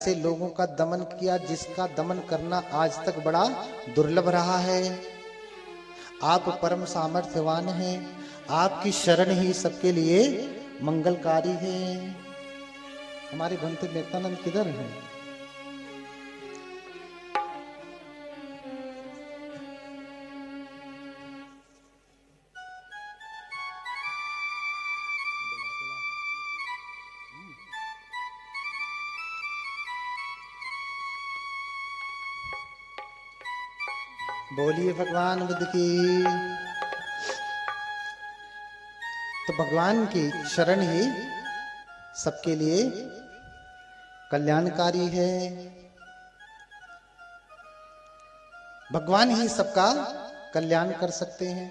ऐसे लोगों का दमन किया जिसका दमन करना आज तक बड़ा दुर्लभ रहा है। आप परम सामर्थ्यवान हैं, आपकी शरण ही सबके लिए मंगलकारी है। हमारे भंते नित्यानंद किधर हैं? बोलिए भगवान बुद्ध की। तो भगवान की शरण ही सबके लिए कल्याणकारी है। भगवान ही सबका कल्याण कर सकते हैं।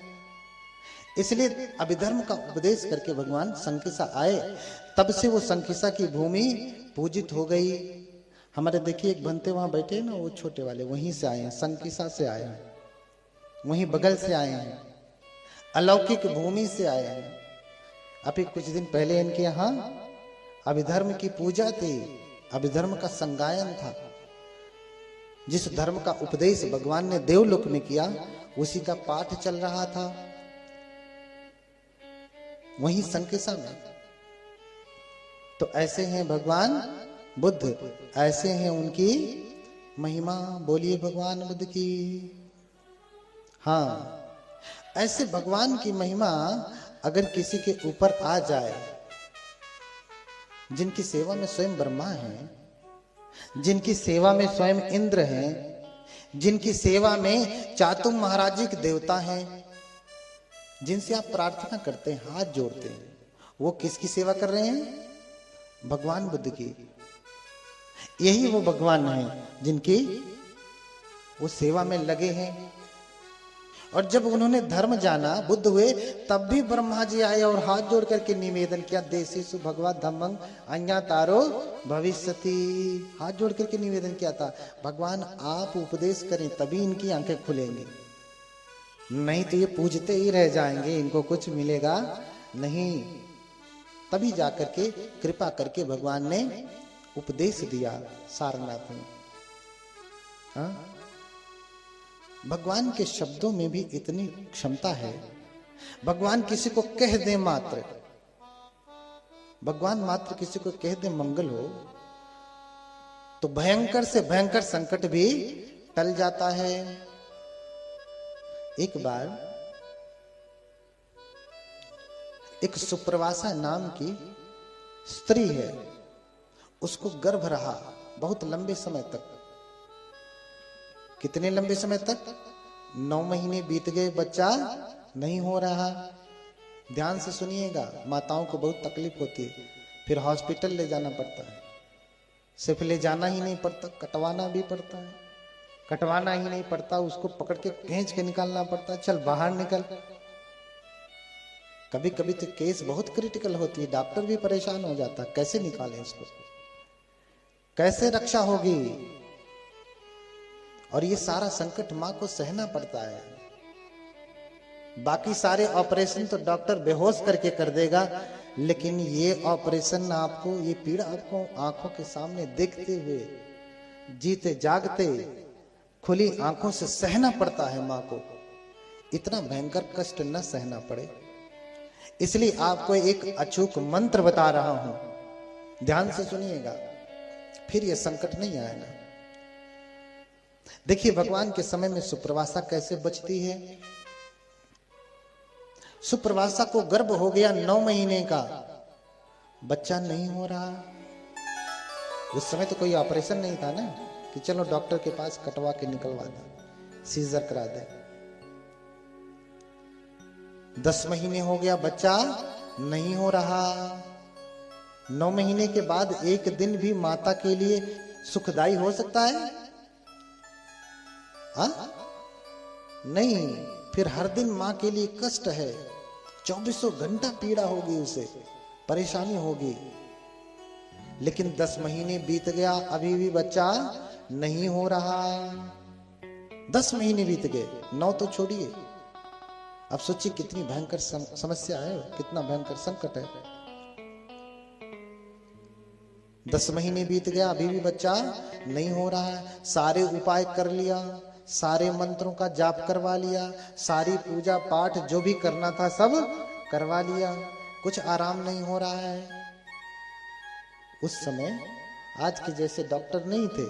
इसलिए अभिधर्म का उपदेश करके भगवान संकिसा आए, तब से वो संकिसा की भूमि पूजित हो गई। हमारे देखिए एक भंते वहां बैठे ना, वो छोटे वाले वहीं से आए हैं, संकिसा से आए हैं, वहीं बगल से आए हैं, अलौकिक भूमि से आए हैं। अभी कुछ दिन पहले इनके यहाँ अभिधर्म की पूजा थी, अभिधर्म का संगायन था। जिस धर्म का उपदेश भगवान ने देवलोक में किया उसी का पाठ चल रहा था वहीं संकिसा में। तो ऐसे हैं भगवान बुद्ध, ऐसे हैं उनकी महिमा। बोलिए भगवान बुद्ध की। हाँ, ऐसे भगवान की महिमा अगर किसी के ऊपर आ जाए, जिनकी सेवा में स्वयं ब्रह्मा है, जिनकी सेवा में स्वयं इंद्र हैं, जिनकी सेवा में चातुम महाराजी के देवता हैं, जिनसे आप प्रार्थना करते हैं, हाथ जोड़ते हैं, वो किसकी सेवा कर रहे हैं? भगवान बुद्ध की। यही वो भगवान हैं जिनकी वो सेवा में लगे हैं। और जब उन्होंने धर्म जाना, बुद्ध हुए, तब भी ब्रह्मा जी आए और हाथ जोड़ करके निवेदन किया, देशीसु भगवा धम्मं अन्या तारो भविष्यति। हाथ जोड़ करके निवेदन किया था, भगवान आप उपदेश करें तभी इनकी आंखें खुलेंगी, नहीं तो ये पूजते ही रह जाएंगे, इनको कुछ मिलेगा नहीं। तभी जाकर के कृपा करके भगवान ने उपदेश दिया सारनाथ में। हाँ? भगवान के शब्दों में भी इतनी क्षमता है। भगवान किसी को कह दे मात्र, भगवान मात्र किसी को कह दे मंगल हो, तो भयंकर से भयंकर संकट भी टल जाता है। एक बार एक सुप्रवासा नाम की स्त्री है, उसको गर्भ रहा बहुत लंबे समय तक। कितने लंबे समय तक? 9 महीने बीत गए, बच्चा नहीं हो रहा। ध्यान से सुनिएगा, माताओं को बहुत तकलीफ होती है, फिर हॉस्पिटल ले जाना पड़ता है। सिर्फ ले जाना ही नहीं पड़ता, कटवाना भी पड़ता है। कटवाना ही नहीं पड़ता, उसको पकड़ के खींच के निकालना पड़ता है, चल बाहर निकल। कभी कभी तो केस बहुत क्रिटिकल होती है, डॉक्टर भी परेशान हो जाता है, कैसे निकालें इसको, कैसे रक्षा होगी। और ये सारा संकट मां को सहना पड़ता है। बाकी सारे ऑपरेशन तो डॉक्टर बेहोश करके कर देगा, लेकिन ये ऑपरेशन आपको, ये पीड़ा आपको आंखों के सामने देखते हुए, जीते जागते खुली आंखों से सहना पड़ता है मां को। इतना भयंकर कष्ट न सहना पड़े, इसलिए आपको एक अचूक मंत्र बता रहा हूं, ध्यान से सुनिएगा, फिर यह संकट नहीं आएगा। देखिए भगवान के समय में सुप्रवासा कैसे बचती है। सुप्रवासा को गर्भ हो गया 9 महीने का, बच्चा नहीं हो रहा। उस समय तो कोई ऑपरेशन नहीं था ना कि चलो डॉक्टर के पास कटवा के निकलवा दे, सीजर करा दे। 10 महीने हो गया, बच्चा नहीं हो रहा। 9 महीने के बाद एक दिन भी माता के लिए सुखदायी हो सकता है? नहीं, फिर हर दिन मां के लिए कष्ट है, 24 घंटा पीड़ा होगी, उसे परेशानी होगी। लेकिन 10 महीने बीत गया, अभी भी बच्चा नहीं हो रहा। 10 महीने बीत गए, 9 तो छोड़िए। अब सोचिए कितनी भयंकर समस्या है, कितना भयंकर संकट है। 10 महीने बीत गया, अभी भी बच्चा नहीं हो रहा है। सारे उपाय कर लिया, सारे मंत्रों का जाप करवा लिया, सारी पूजा पाठ जो भी करना था सब करवा लिया, कुछ आराम नहीं हो रहा है। उस समय आज के जैसे डॉक्टर नहीं थे,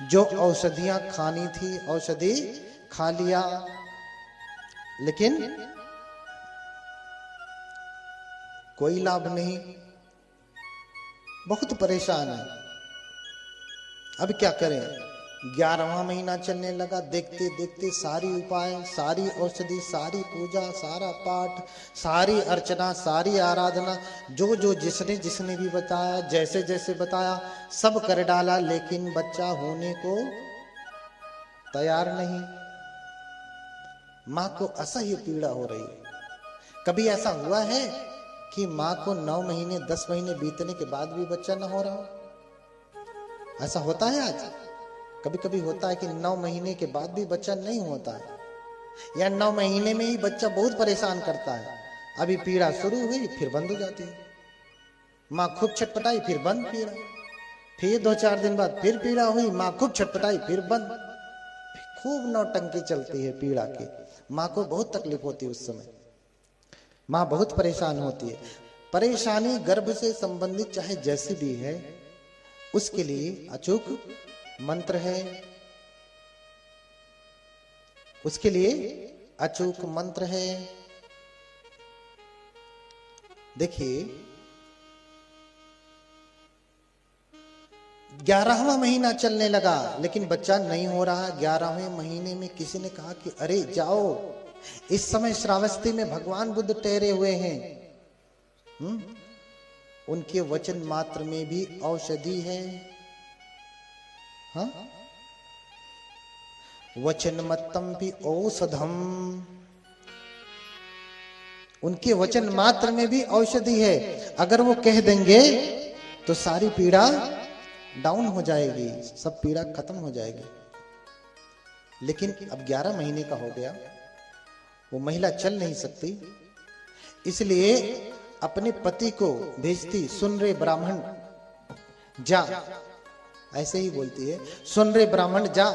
जो औषधियां खानी थी औषधि खा लिया, लेकिन कोई लाभ नहीं, बहुत परेशान है। अब क्या करें? 11वां महीना चलने लगा, देखते देखते सारी उपाय, सारी औषधि, सारी पूजा, सारा पाठ, सारी अर्चना, सारी आराधना, जो जो जिसने जिसने भी बताया, जैसे जैसे बताया, सब कर डाला, लेकिन बच्चा होने को तैयार नहीं। मां को असह्य पीड़ा हो रही है। कभी ऐसा हुआ है कि मां को 9 महीने 10 महीने बीतने के बाद भी बच्चा न हो रहा? ऐसा होता है आज? कभी कभी होता है कि 9 महीने के बाद भी बच्चा नहीं होता है, या 9 महीने में ही बच्चा बहुत परेशान करता है। अभी पीड़ा शुरू हुई फिर बंद हो जाती है, माँ खूब छटपटाई फिर बंद पीड़ा, फिर 2-4 दिन बाद फिर पीड़ा हुई, माँ खूब छटपटाई फिर बंद, खूब नौटंकी चलती है पीड़ा की। माँ को बहुत तकलीफ होती है उस समय, माँ बहुत परेशान होती है। परेशानी गर्भ से संबंधित चाहे जैसी भी है, उसके लिए अचूक मंत्र है, उसके लिए अचूक मंत्र है। देखिए 11वां महीना चलने लगा लेकिन बच्चा नहीं हो रहा। 11वें महीने में किसी ने कहा कि अरे जाओ, इस समय श्रावस्ती में भगवान बुद्ध ठहरे हुए हैं, उनके वचन मात्र में भी औषधि है। हाँ, वचन मत्तम भी औषधम, उनके वचन मात्र में भी औषधि है। अगर वो कह देंगे तो सारी पीड़ा डाउन हो जाएगी, सब पीड़ा खत्म हो जाएगी। लेकिन अब 11 महीने का हो गया, वो महिला चल नहीं सकती, इसलिए अपने पति को भेजती, सुन रे ब्राह्मण जा, ऐसे ही बोलती है, सुन रे ब्राह्मण जा,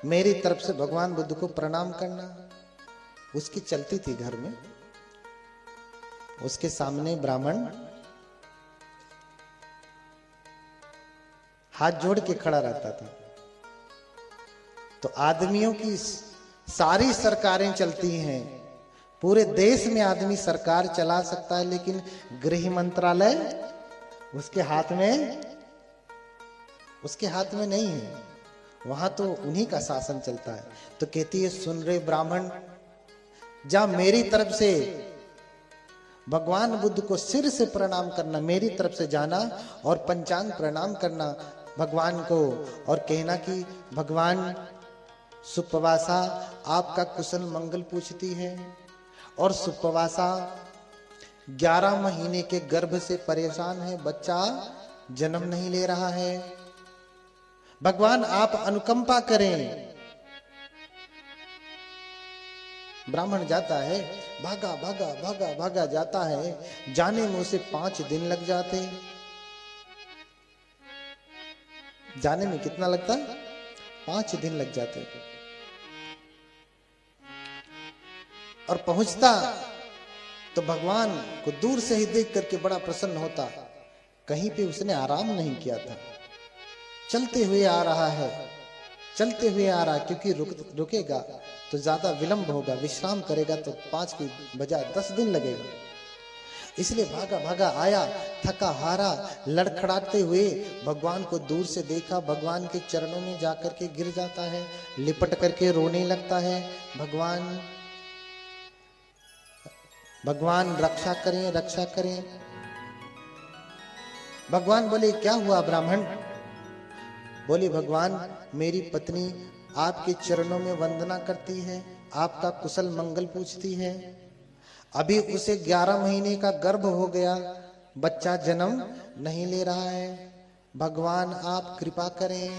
मेरी तरफ से भगवान बुद्ध को प्रणाम करना। उसकी चलती थी घर में, उसके सामने ब्राह्मण हाथ जोड़ के खड़ा रहता था। तो आदमियों की सारी सरकारें चलती हैं, पूरे देश में आदमी सरकार चला सकता है, लेकिन गृह मंत्रालय उसके हाथ में नहीं है, वहां तो उन्हीं का शासन चलता है। तो कहती है, सुन रे ब्राह्मण जा, मेरी तरफ से भगवान बुद्ध को सिर से प्रणाम करना, मेरी तरफ से जाना और पंचांग प्रणाम करना भगवान को, और कहना कि भगवान सुप्रवासा आपका कुशल मंगल पूछती है, और सुप्रवासा 11 महीने के गर्भ से परेशान है, बच्चा जन्म नहीं ले रहा है, भगवान आप अनुकंपा करें। ब्राह्मण जाता है, भागा भागा भागा भागा जाता है, जाने में उसे 5 दिन लग जाते। जाने में कितना लगता? 5 दिन लग जाते। और पहुंचता तो भगवान को दूर से ही देख करके बड़ा प्रसन्न होता। कहीं पे उसने आराम नहीं किया था, चलते हुए आ रहा है, चलते हुए आ रहा है, क्योंकि रुकेगा तो ज्यादा विलंब होगा, विश्राम करेगा तो 5 की बजाय 10 दिन लगेगा। इसलिए भागा भागा आया, थका हारा, लड़खड़ाते हुए भगवान को दूर से देखा, भगवान के चरणों में जाकर के गिर जाता है, लिपट करके रोने लगता है, भगवान भगवान रक्षा करें, रक्षा करें। भगवान बोले, क्या हुआ ब्राह्मण? बोले, भगवान मेरी पत्नी आपके चरणों में वंदना करती है, आपका कुशल मंगल पूछती है, अभी उसे 11 महीने का गर्भ हो गया, बच्चा जन्म नहीं ले रहा है, भगवान आप कृपा करें।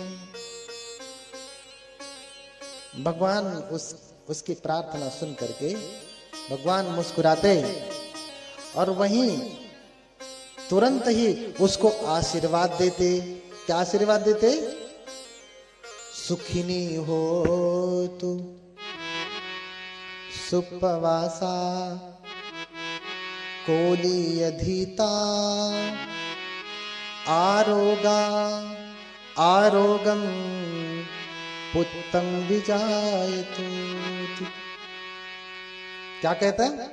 भगवान उसकी प्रार्थना सुन करके भगवान मुस्कुराते और वहीं तुरंत ही उसको आशीर्वाद देते। क्या आशीर्वाद देते? सुखिनी हो तू सुपवासा कोलीयधीता आरोगा आरोगम पुत्तं विजायतु। क्या कहता है?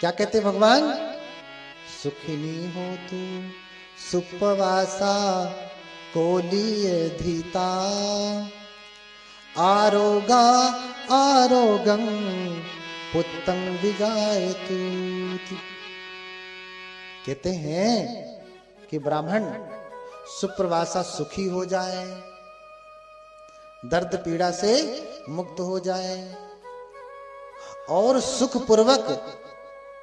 क्या कहते भगवान? सुखिनी हो तू सुपवासा कोलीयधीता आरोगा आरोगम पुत्तं विजायतु। कहते हैं कि ब्राह्मण सुप्रवासा सुखी हो जाए, दर्द पीड़ा से मुक्त हो जाए और सुखपूर्वक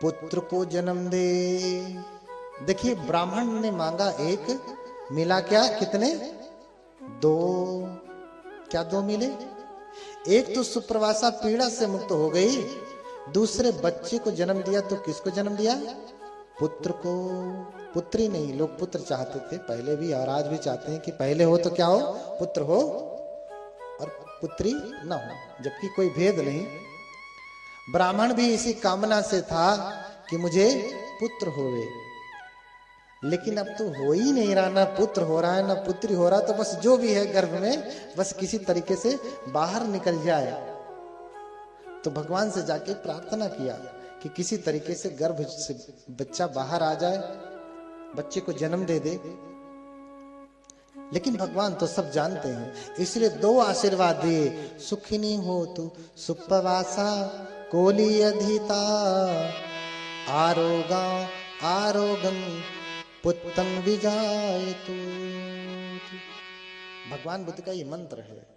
पुत्र को जन्म दे। देखिए ब्राह्मण ने मांगा एक, मिला क्या? कितने? दो। क्या दो मिले? एक तो सुप्रवासा पीड़ा से मुक्त हो गई, दूसरे बच्चे को जन्म दिया। तो किसको जन्म दिया? पुत्र को। पुत्री नहीं, लोग पुत्र चाहते थे पहले भी और आज भी चाहते हैं कि पहले हो तो क्या हो? पुत्र हो और पुत्री ना हो, जबकि कोई भेद नहीं। ब्राह्मण भी इसी कामना से था कि मुझे पुत्र होवे, लेकिन अब तो हो ही नहीं रहा, ना पुत्र हो रहा है ना पुत्री हो रहा, तो बस जो भी है गर्भ में बस किसी तरीके से बाहर निकल जाए। तो भगवान से जाके प्रार्थना किया कि किसी तरीके से गर्भ से बच्चा बाहर आ जाए, बच्चे को जन्म दे दे। लेकिन भगवान तो सब जानते हैं, इसलिए दो आशीर्वाद दिए। सुखिनी हो तू सुपवासा कोलीयधीता आरोगा आरोगम पुत्तं विजायतु। भगवान बुद्ध का ये मंत्र है।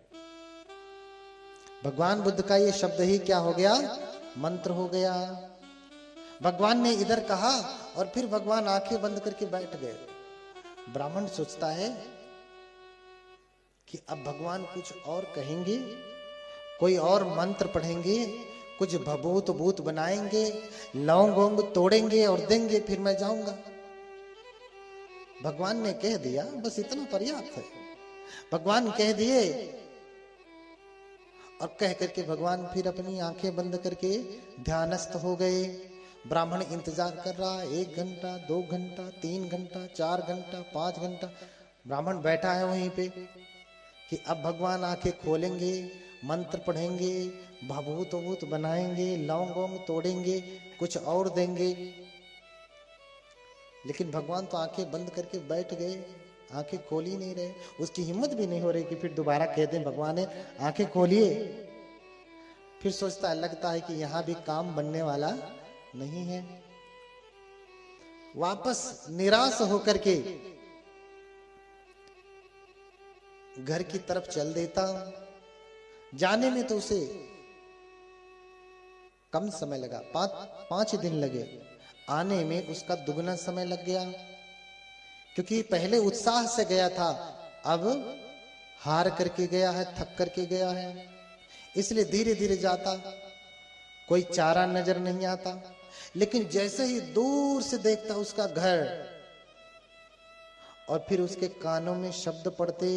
भगवान बुद्ध का ये शब्द ही क्या हो गया? मंत्र हो गया। भगवान ने इधर कहा और फिर भगवान आंखें बंद करके बैठ गए। ब्राह्मण सोचता है कि अब भगवान कुछ और कहेंगे, कोई और मंत्र पढ़ेंगे, कुछ भभूत भूत बनाएंगे, लौंग वोंग तोड़ेंगे और देंगे, फिर मैं जाऊंगा। भगवान ने कह दिया, बस इतना पर्याप्त है। भगवान कह दिए और कह करके भगवान फिर अपनी आंखें बंद करके ध्यानस्थ हो गए। ब्राह्मण इंतजार कर रहा, 1 घंटा 2 घंटा 3 घंटा 4 घंटा 5 घंटा ब्राह्मण बैठा है वहीं पे कि अब भगवान आंखें खोलेंगे, मंत्र पढ़ेंगे, भभूत वभूत बनाएंगे, लौंग वोंग तोड़ेंगे, कुछ और देंगे। लेकिन भगवान तो आंखें बंद करके बैठ गए, आंखें खोल ही नहीं रहे। उसकी हिम्मत भी नहीं हो रही कि फिर दोबारा कह दें भगवान ने आंखें खोलिए। फिर सोचता है, लगता है कि यहां भी काम बनने वाला नहीं है। वापस निराश होकर के घर की तरफ चल देता। जाने में तो उसे कम समय लगा, 5 दिन लगे। आने में उसका दुगना समय लग गया, क्योंकि पहले उत्साह से गया था, अब हार करके गया है, थक करके गया है। इसलिए धीरे धीरे जाता, कोई चारा नजर नहीं आता। लेकिन जैसे ही दूर से देखता उसका घर और फिर उसके कानों में शब्द पड़ते।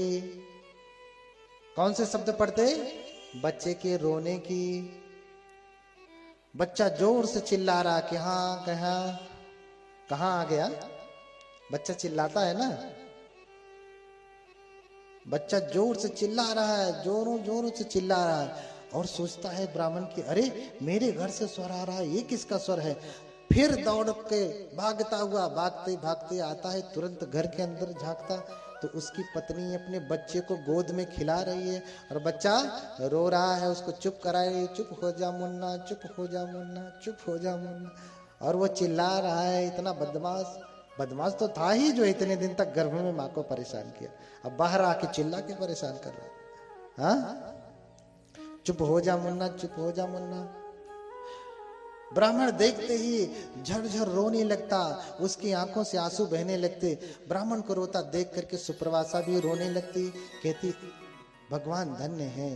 कौन से शब्द पड़ते? बच्चे के रोने की। बच्चा जोर से चिल्ला रहा कि हाँ कहाँ आ गया। बच्चा चिल्लाता है ना, बच्चा जोर से चिल्ला रहा है, जोरों जोरों से चिल्ला रहा है और सोचता है ब्राह्मण की, अरे मेरे घर से स्वर आ रहा है, ये किसका स्वर है। फिर दौड़ के भागता हुआ भागते भागते आता है, तुरंत घर के अंदर झांकता तो उसकी पत्नी अपने बच्चे को गोद में खिला रही है और बच्चा रो रहा है। उसको चुप कराए, चुप हो जा मुन्ना, चुप हो जा मुन्ना, चुप हो जा मुन्ना। और वो चिल्ला रहा है। इतना बदमाश तो था ही जो इतने दिन तक गर्भ में माँ को परेशान किया, अब बाहर आके चिल्ला के परेशान कर रहा है। हाँ, चुप हो जा मुन्ना, चुप हो जा मुन्ना। ब्राह्मण देखते ही झरझर रोने लगता, उसकी आंखों से आंसू बहने लगते। ब्राह्मण को रोता देख करके सुप्रवासा भी रोने लगती, कहती भगवान धन्य है,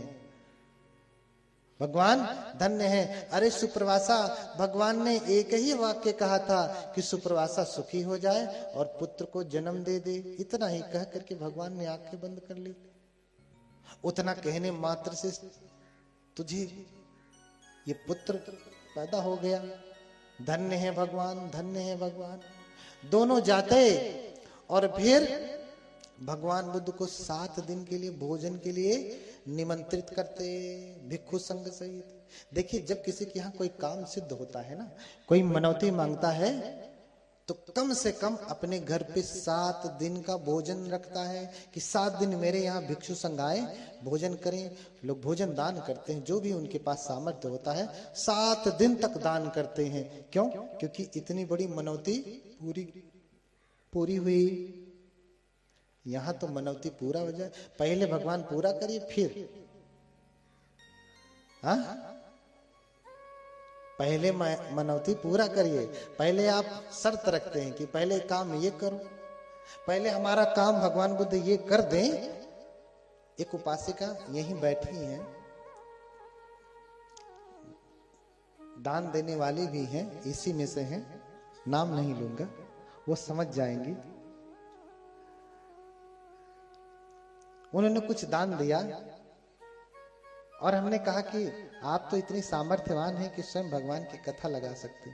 भगवान धन्य है। अरे सुप्रवासा, भगवान ने एक ही वाक्य कहा था कि सुप्रवासा सुखी हो जाए और पुत्र को जन्म दे दे। इतना ही कह करके भगवान ने आंखें बंद कर ली। उतना कहने मात्र से तुझे ये पुत्र पैदा हो गया। धन्य है भगवान, धन्य है भगवान। दोनों जाते और फिर भगवान बुद्ध को 7 दिन के लिए भोजन के लिए निमंत्रित करते, भिक्षु संघ सहित। देखिए, जब किसी के यहाँ कोई काम सिद्ध होता है ना, कोई मनौती मांगता है, तो कम से कम अपने घर पे 7 दिन का भोजन रखता है कि 7 दिन मेरे यहाँ भिक्षु संघ आए, भोजन करें। लोग भोजन दान करते हैं, जो भी उनके पास सामर्थ्य होता है 7 दिन तक दान करते हैं। क्यों? क्योंकि इतनी बड़ी मनौती पूरी हुई। यहां तो मनौती पूरा हो जाए, पहले भगवान पूरा करिए फिर। हाँ, पहले मनौती पूरा करिए। पहले आप शर्त रखते हैं कि पहले काम ये करो, पहले हमारा काम भगवान बुद्ध ये कर दें। एक उपासिका यहीं बैठी है, दान देने वाली भी हैं, इसी में से हैं, नाम नहीं लूंगा, वो समझ जाएंगी। उन्होंने कुछ दान दिया और हमने कहा कि आप तो इतनी सामर्थ्यवान हैं कि स्वयं भगवान की कथा लगा सकते।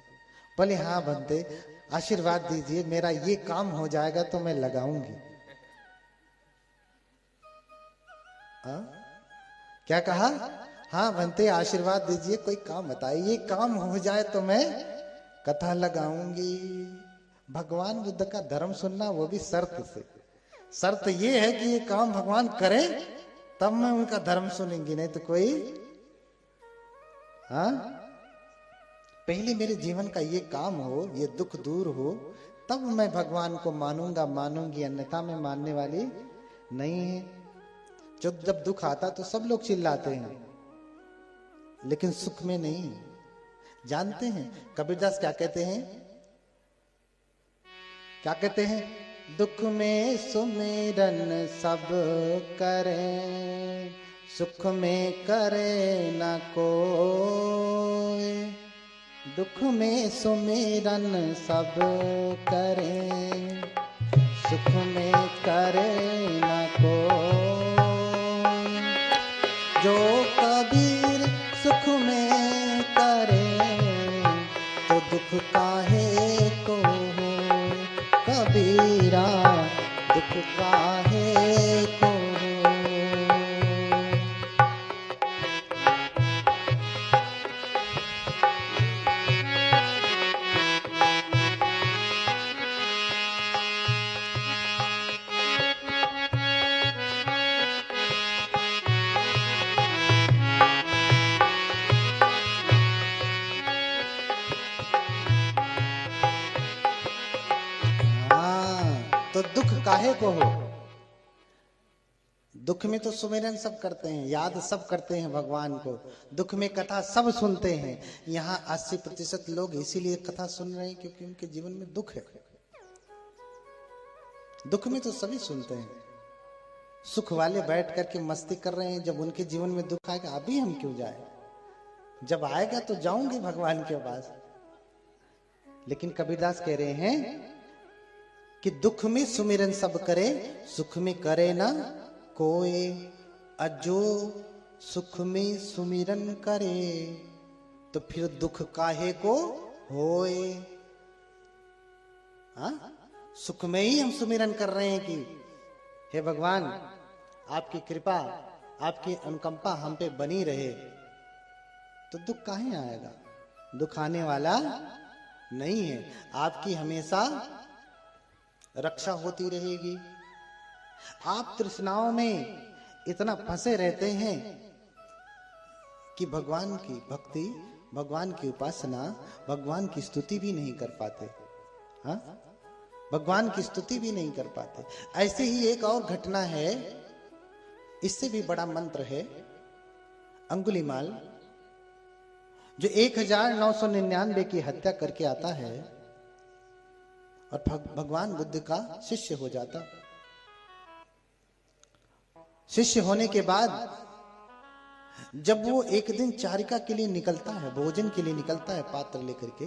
बोले हाँ बनते, आशीर्वाद दीजिए, मेरा ये काम हो जाएगा तो मैं लगाऊंगी। क्या कहा? हाँ बनते, आशीर्वाद दीजिए, कोई काम बताइए, काम हो जाए तो मैं कथा लगाऊंगी। भगवान बुद्ध का धर्म सुनना, वो भी शर्त से। शर्त ये है कि ये काम भगवान करें तब मैं उनका धर्म सुनेंगी, नहीं तो कोई। हाँ, पहले मेरे जीवन का ये काम हो, ये दुख दूर हो, तब मैं भगवान को मानूंगा, मानूंगी, अन्यथा मैं मानने वाली नहीं है। जब दुख आता तो सब लोग चिल्लाते हैं, लेकिन सुख में नहीं। जानते हैं कबीरदास क्या कहते हैं? क्या कहते हैं? दुख में सुमिरन सब करें, सुख में करे न कोई। दुख में सुमिरन सब करें, सुख में करे न कोई। जो कबीर सुख में करे, तो दुख काहे को हो कबीरा, दुख काहे को। तो दुख काहे को हो? दुख में तो सुमिरन सब करते हैं, याद सब करते हैं भगवान को, दुख में कथा सब सुनते हैं। यहाँ 80% लोग इसीलिए कथा सुन रहे हैं क्योंकि उनके जीवन में दुख है। दुख में तो सभी सुनते हैं। सुख वाले बैठ करके मस्ती कर रहे हैं, जब उनके जीवन में दुख आएगा अभी हम क्यों जाए? जब आएगा तो जाऊंगे भगवान के पास। लेकिन कबीरदास कह रहे हैं कि दुख में सुमिरन सब करे, सुख में करे ना कोई। अजो सुख में सुमिरन करे, तो फिर दुख काहे को होए। हाँ, सुख में ही हम सुमिरन कर रहे हैं कि हे भगवान आपकी कृपा, आपकी अनुकंपा हम पे बनी रहे, तो दुख काहे आएगा? दुख आने वाला नहीं है। आपकी हमेशा रक्षा होती रहेगी। आप तृष्णाओं में इतना फंसे रहते हैं कि भगवान की भक्ति, भगवान की उपासना, भगवान की स्तुति भी नहीं कर पाते। हाँ, भगवान की स्तुति भी नहीं कर पाते। ऐसे ही एक और घटना है, इससे भी बड़ा मंत्र है। अंगुलीमाल जो 1999 की हत्या करके आता है और भगवान बुद्ध का शिष्य हो जाता। शिष्य होने के बाद जब वो एक दिन चारिका के लिए निकलता है, भोजन के लिए निकलता है पात्र लेकर के,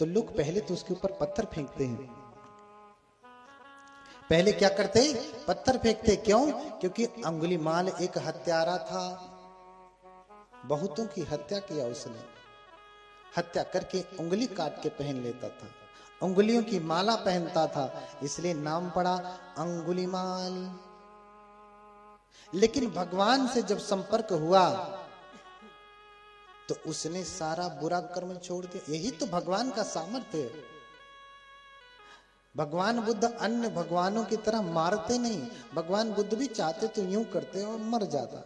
तो लोग पहले तो उसके ऊपर पत्थर फेंकते हैं। पहले क्या करते? पत्थर फेंकते। क्यों? क्योंकि अंगुलीमाल एक हत्यारा था, बहुतों की हत्या किया उसने। हत्या करके उंगली काट के पहन लेता था, उंगलियों की माला पहनता था, इसलिए नाम पड़ा अंगुलीमाल। लेकिन भगवान से जब संपर्क हुआ तो उसने सारा बुरा कर्म छोड़ दिया। यही तो भगवान का सामर्थ्य है। भगवान बुद्ध अन्य भगवानों की तरह मारते नहीं। भगवान बुद्ध भी चाहते तो यूं करते और मर जाता,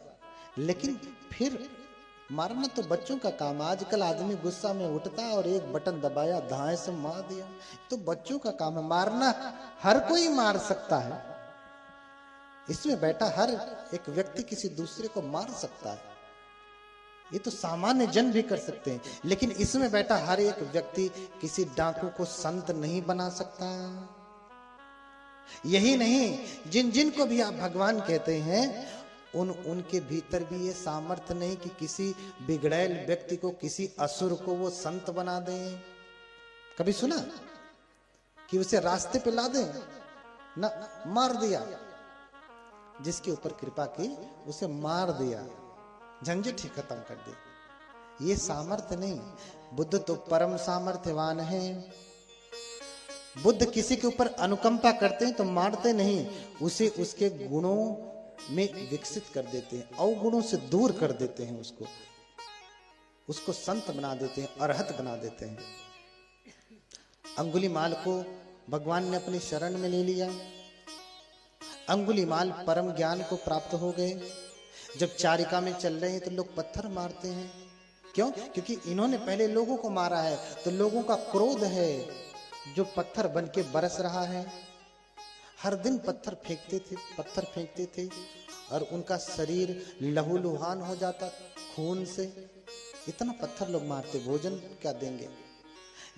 लेकिन फिर मारना तो बच्चों का काम। आजकल आदमी गुस्सा में उठता है और एक बटन दबाया, धाए से मार दिया। तो बच्चों का काम है। मारना हर कोई मार सकता है। इसमें बैठा हर एक व्यक्ति किसी दूसरे को मार सकता है, ये तो सामान्य जन भी कर सकते हैं। लेकिन इसमें बैठा हर एक व्यक्ति किसी डाकू को संत नहीं बना सकता। यही नहीं, जिन जिन को भी आप भगवान कहते हैं, उनके भीतर भी ये सामर्थ्य नहीं कि किसी बिगड़ैल व्यक्ति को, किसी असुर को वो संत बना दें। कभी सुना कि उसे रास्ते पे ला दें? ना, मार दिया। जिसके ऊपर कृपा की उसे मार दिया, झंझट ही खत्म कर दी। ये सामर्थ्य नहीं। बुद्ध तो परम सामर्थ्यवान है। बुद्ध किसी के ऊपर अनुकंपा करते हैं तो मारते नहीं, उसे उसके गुणों में विकसित कर देते हैं, अवगुणों से दूर कर देते हैं, उसको संत बना देते हैं, अरहत बना देते हैं। अंगुलीमाल को भगवान ने अपनी शरण में ले लिया। अंगुलीमाल परम ज्ञान को प्राप्त हो गए। जब चारिका में चल रहे हैं तो लोग पत्थर मारते हैं। क्यों? क्योंकि इन्होंने पहले लोगों को मारा है, तो लोगों का क्रोध है जो पत्थर बन के बरस रहा है। हर दिन पत्थर फेंकते थे और उनका शरीर लहूलुहान हो जाता खून से। इतना पत्थर लोग मारते, भोजन क्या देंगे?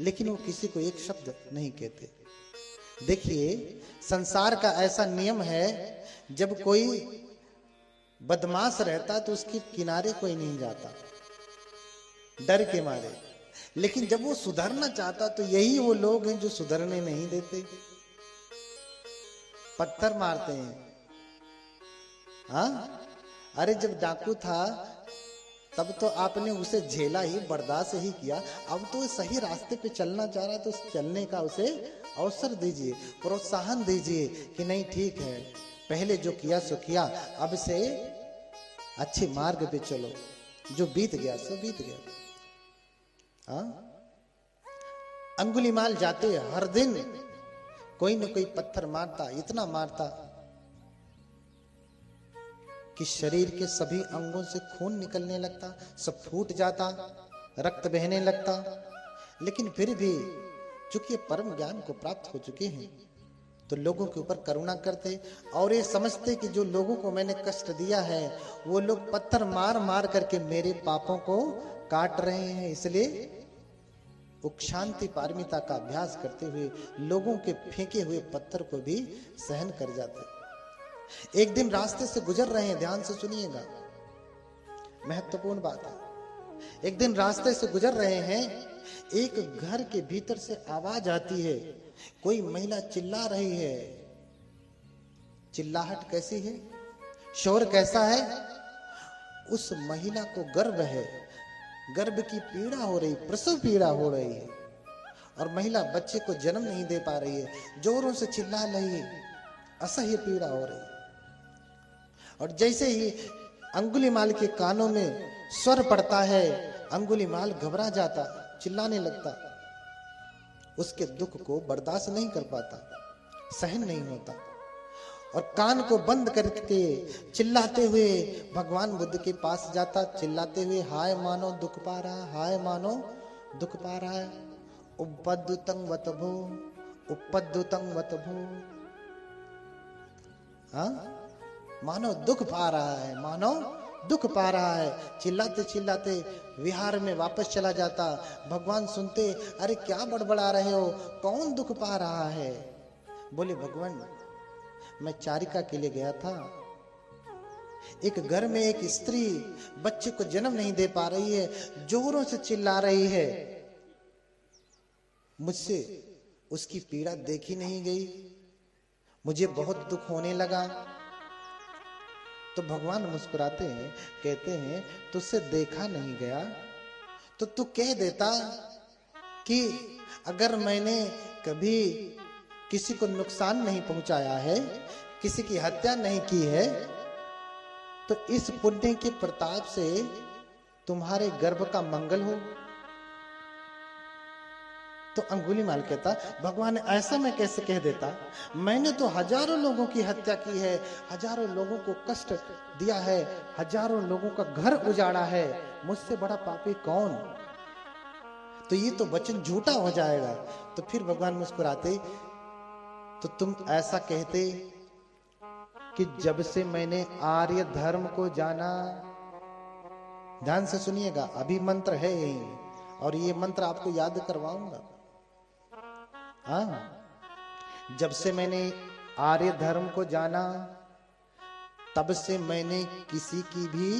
लेकिन वो किसी को एक शब्द नहीं कहते। देखिए, संसार का ऐसा नियम है, जब कोई बदमाश रहता तो उसके किनारे कोई नहीं जाता डर के मारे। लेकिन जब वो सुधरना चाहता तो यही वो लोग हैं जो सुधरने नहीं देते, पत्थर मारते हैं। हाँ, अरे जब डाकू था तब तो आपने उसे झेला ही, बर्दाश्त ही किया। अब तो सही रास्ते पे चलना चाह रहा है तो चलने का उसे अवसर दीजिए, प्रोत्साहन दीजिए कि नहीं ठीक है, पहले जो किया सो किया, अब से अच्छे मार्ग पे चलो, जो बीत गया सो बीत गया। हाँ, अंगुलीमाल जाते हर दिन कोई न कोई पत्थर मारता, इतना मारता कि शरीर के सभी अंगों से खून निकलने लगता, सब फूट जाता, रक्त बहने लगता। लेकिन फिर भी चूंकि परम ज्ञान को प्राप्त हो चुके हैं तो लोगों के ऊपर करुणा करते और ये समझते कि जो लोगों को मैंने कष्ट दिया है वो लोग पत्थर मार मार करके मेरे पापों को काट रहे हैं, इसलिए शांति पारमिता का अभ्यास करते हुए लोगों के फेंके हुए पत्थर को भी सहन कर जाते। एक दिन रास्ते से गुजर रहे हैं, ध्यान से सुनिएगा, महत्वपूर्ण बात है। एक दिन रास्ते से गुजर रहे हैं, एक घर के भीतर से आवाज आती है, कोई महिला चिल्ला रही है। चिल्लाहट कैसी है, शोर कैसा है? उस महिला को गर्भ है, गर्भ की पीड़ा हो रही, प्रसव पीड़ा हो रही है और महिला बच्चे को जन्म नहीं दे पा रही है, जोरों से चिल्ला रही है, असह्य पीड़ा हो रही है। और जैसे ही अंगुलीमाल के कानों में स्वर पड़ता है, अंगुलीमाल घबरा जाता, चिल्लाने लगता, उसके दुख को बर्दाश्त नहीं कर पाता, सहन नहीं होता और कान को बंद करके चिल्लाते हुए भगवान बुद्ध के पास जाता, चिल्लाते हुए, हाय मानो दुख पा रहा, हाय मानो दुख पा रहा है। उपद्दुतं वतभो, उपद्दुतं वतभो, हाँ, मानो दुख पा रहा है, मानो दुख पा रहा है। चिल्लाते चिल्लाते विहार में वापस चला जाता। भगवान सुनते, अरे क्या बड़बड़ा रहे हो, कौन दुख पा रहा है? बोले, भगवान मैं चारिका के लिए गया था, एक घर में एक स्त्री बच्चे को जन्म नहीं दे पा रही है, जोरों से चिल्ला रही है, मुझसे उसकी पीड़ा देखी नहीं गई, मुझे बहुत दुख होने लगा। तो भगवान मुस्कुराते हैं, कहते हैं तुझसे देखा नहीं गया तो तू कह देता कि अगर मैंने कभी किसी को नुकसान नहीं पहुंचाया है, किसी की हत्या नहीं की है, तो इस पुण्य के प्रताप से तुम्हारे गर्भ का मंगल हो। तो अंगुलीमाल कहता, भगवान ऐसा मैं कैसे कह देता, मैंने तो हजारों लोगों की हत्या की है, हजारों लोगों को कष्ट दिया है, हजारों लोगों का घर उजाड़ा है, मुझसे बड़ा पापी कौन। तो ये तो वचन झूठा हो जाएगा। तो फिर भगवान मुस्कुराते, तो तुम ऐसा कहते कि जब से मैंने आर्य धर्म को जाना, ध्यान से सुनिएगा, अभी मंत्र है यही और ये मंत्र आपको याद करवाऊंगा। हाँ, जब से मैंने आर्य धर्म को जाना, तब से मैंने किसी की भी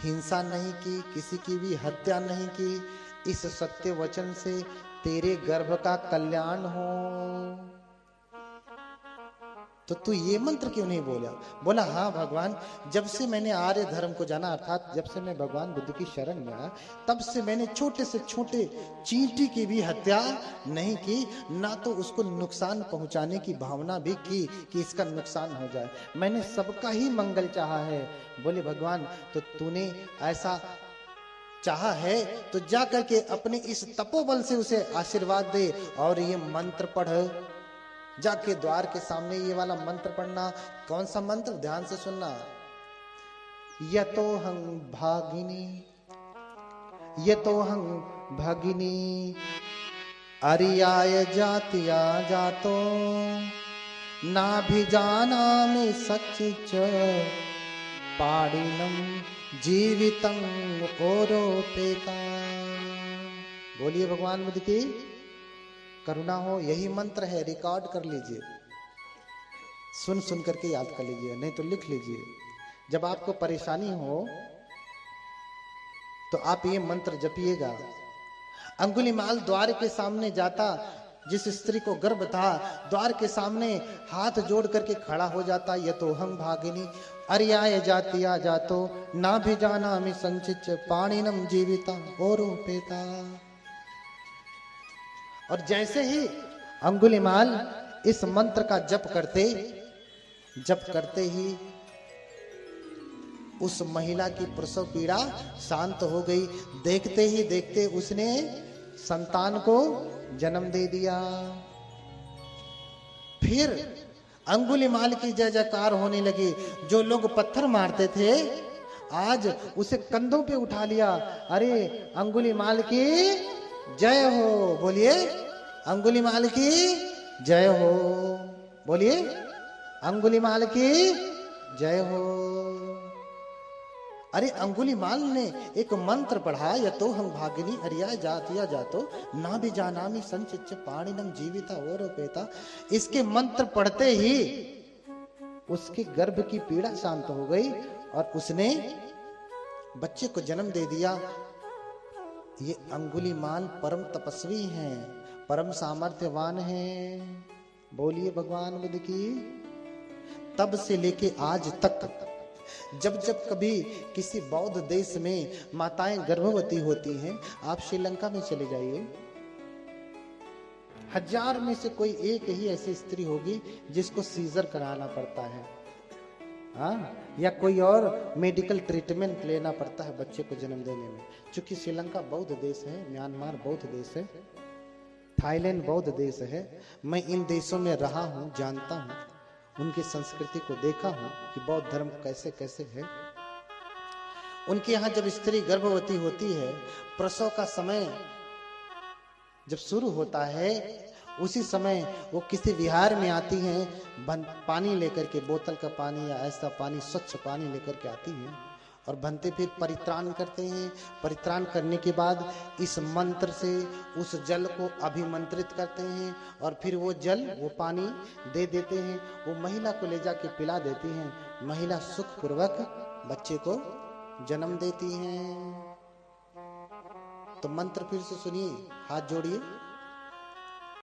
हिंसा नहीं की, किसी की भी हत्या नहीं की। इस सत्य वचन से तेरे गर्भ का कल्याण हो। तो तू ये मंत्र क्यों नहीं बोला? बोला हाँ भगवान, जब से मैंने आर्य धर्म को जाना, अर्थात जब से मैं भगवान बुद्ध की शरण में आया, तब से मैंने छोटे से छोटे चींटी की भी हत्या नहीं की, ना तो उसको नुकसान पहुंचाने की भावना भी की कि इसका नुकसान हो जाए। मैंने सबका ही मंगल चाहा है। बोले भगवान, तो तूने ऐसा चाहा है तो जा करके अपने इस तपोबल से उसे आशीर्वाद दे और ये मंत्र पढ़। जाके द्वार के सामने ये वाला मंत्र पढ़ना। कौन सा मंत्र? ध्यान से सुनना। यतोहं भागिनी, यतोहं भागिनी अरियाय जातिया जातो, नाभिजानामि सच्चिच पाणिनं जीवितं ओरोपेता। बोलिए भगवान बुद्ध की करुणा हो। यही मंत्र है, रिकॉर्ड कर लीजिए, सुन सुन करके याद कर लीजिए, नहीं तो लिख लीजिए। जब आपको परेशानी हो तो आप ये मंत्र जपिएगा। अंगुलीमाल द्वार के सामने जाता, जिस स्त्री को गर्भ था, द्वार के सामने हाथ जोड़ करके खड़ा हो जाता। यतोहं भागिनी अर्याय जातिया जातो, ना भी जाना मी संचिच पाणिनम जीविता ओरोपेता। और जैसे ही अंगुलीमाल इस मंत्र का जप करते ही उस महिला की प्रसव पीड़ा शांत हो गई। देखते ही देखते उसने संतान को जन्म दे दिया। फिर अंगुलीमाल की जय जयकार होने लगी। जो लोग पत्थर मारते थे आज उसे कंधों पे उठा लिया। अरे अंगुलीमाल की जय हो, बोलिए अंगुलीमाल की जय हो, बोलिए अंगुलीमाल की जय हो। अरे अंगुलीमाल ने एक मंत्र पढ़ा, यतोहं भागिनी अर्याय जातिया जातो, ना भी जानामि संचिच पाणिनम जीविता ओरोपेता। इसके मंत्र पढ़ते ही उसके गर्भ की पीड़ा शांत हो गई और उसने बच्चे को जन्म दे दिया। ये अंगुलीमाल परम तपस्वी हैं, परम सामर्थ्यवान हैं। बोलिए भगवान बुद्ध की। तब से लेके आज तक जब जब कभी किसी बौद्ध देश में माताएं गर्भवती होती हैं, आप श्रीलंका में चले जाइए, 1000 में से कोई एक ही ऐसी स्त्री होगी जिसको सीजर कराना पड़ता है, हाँ, या कोई और मेडिकल ट्रीटमेंट लेना पड़ता है बच्चे को जन्म देने में। चूंकि श्रीलंका बौद्ध देश है, म्यांमार बौद्ध देश है, थाईलैंड बौद्ध देश है। मैं इन देशों में रहा हूं, जानता हूं, उनकी संस्कृति को देखा हूं कि बौद्ध धर्म कैसे कैसे है। उनके यहाँ जब स्त्री गर्भवती होती है, प्रसव का समय जब शुरू होता है, उसी समय वो किसी विहार में आती हैं, पानी लेकर के, बोतल का पानी या ऐसा पानी, स्वच्छ पानी लेकर के आती हैं और बनते फिर परित्राण करते हैं। परित्राण करने के बाद इस मंत्र से उस जल को अभिमंत्रित करते हैं और फिर वो जल, वो पानी दे देते हैं। वो महिला को ले जाके पिला देती हैं। महिला सुखपूर्वक बच्चे को जन्म देती हैं। तो मंत्र फिर से सुनिए, हाथ जोड़िए।